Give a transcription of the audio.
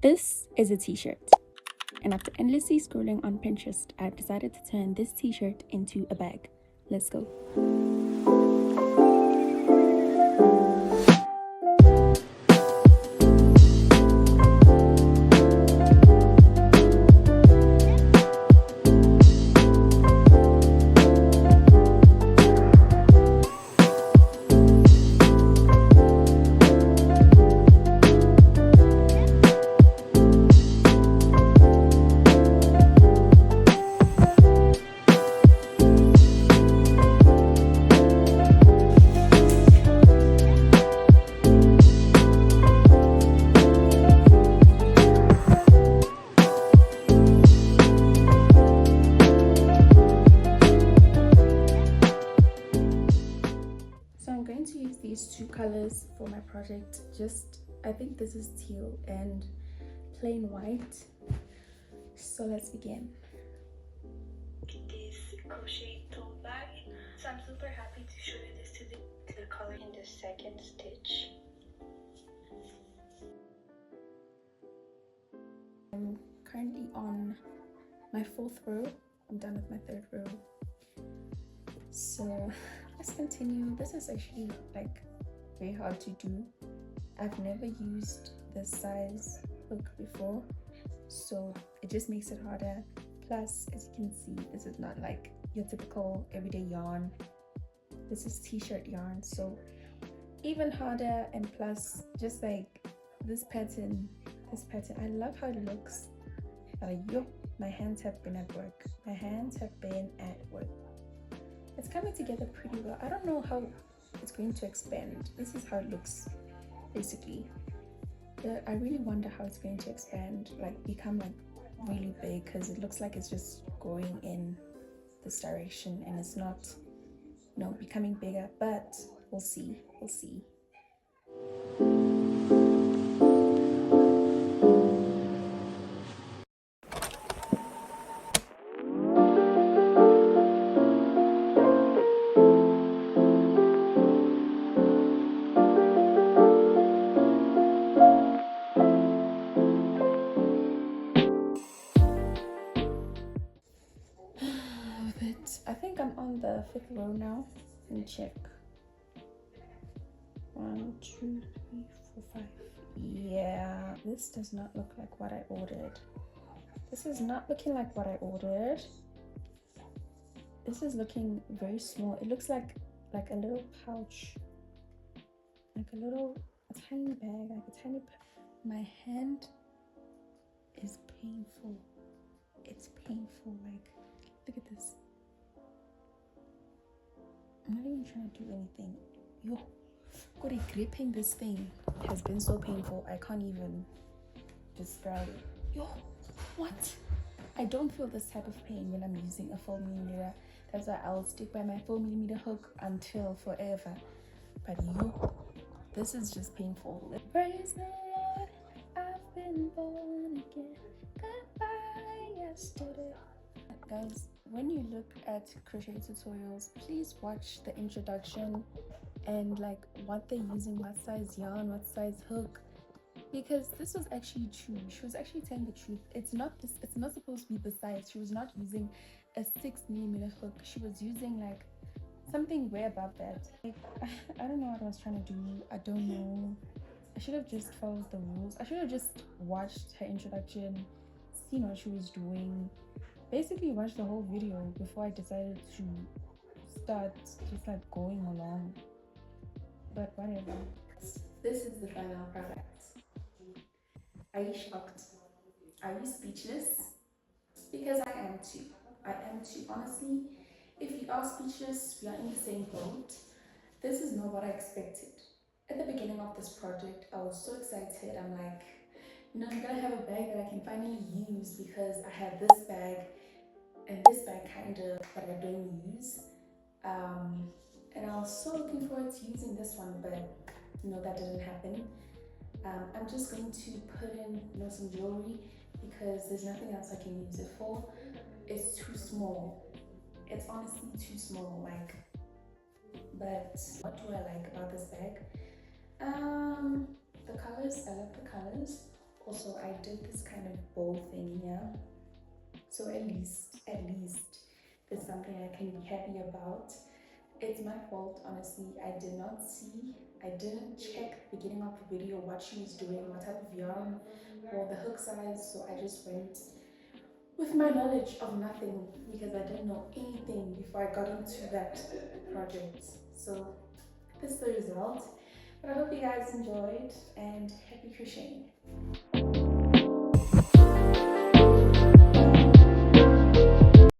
This is a t-shirt, and after endlessly scrolling on Pinterest, I've decided to turn this t-shirt into a bag. Let's go. These two colors for my project. I think this is teal and plain white. So let's begin. This crochet tote bag, so I'm super happy to show you this to the color in the second stitch. I'm currently on my 4th row. I'm done with my 3rd row. So let's continue. This is actually like very hard to do. I've never used this size hook before, so it just makes it harder. Plus, as you can see, this is not like your typical everyday yarn. This is t-shirt yarn, so even harder. And plus, just like this pattern, I love how it looks. My hands have been at work. It's coming together pretty well. I don't know how it's going to expand. This is how it looks basically. But I really wonder how it's going to expand, like become like really big, because it looks like it's just going in this direction and it's not, becoming bigger. But we'll see. I think I'm on the 5th row now. Let me check. 1, 2, 3, 4, 5. Yeah, this does not look like what I ordered. This is not looking like what I ordered. This is looking very small. It looks like a little pouch, like a tiny bag, my hand is painful. It's painful. Like, look at this. I'm not even trying to do anything. Gripping this thing has been so painful. I can't even describe it. What? I don't feel this type of pain when I'm using a 4mm. That's why I'll stick by my 4mm hook until forever. But this is just painful. Praise the Lord, I've been born again. Goodbye yesterday. Guys, when you look at crochet tutorials, please watch the introduction and like what they're using, what size yarn, what size hook, because this was actually true. She was actually telling the truth. It's not supposed to be the size. She was not using a 6mm hook. She was using like something way above that. Like, I don't know what I was trying to do. I don't know. I should have just followed the rules. I should have just watched her introduction, seen what she was doing, basically watched the whole video before I decided to start just like going along. But whatever. This is the final product. Are you shocked? Are you speechless? Because I am too. Honestly, if you are speechless, we are in the same boat. This is not what I expected. At the beginning of this project, I was so excited. I'm like, I'm gonna have a bag that I can finally use, because I have this bag and this bag kind of that I don't use. And I was so looking forward to using this one, but that didn't happen. I'm just going to put in some jewelry, because there's nothing else I can use it for. It's too small. It's honestly too small. But what do I like about this bag? The colors. I love the colors. Also, I did this kind of bow thing here, so at least there's something I can be happy about. It's my fault, honestly. I didn't check the beginning of the video what she was doing, what type of yarn or the hook size, so I just went with my knowledge of nothing because I didn't know anything before I got into that project. So this is the result. But I hope you guys enjoyed and happy crocheting.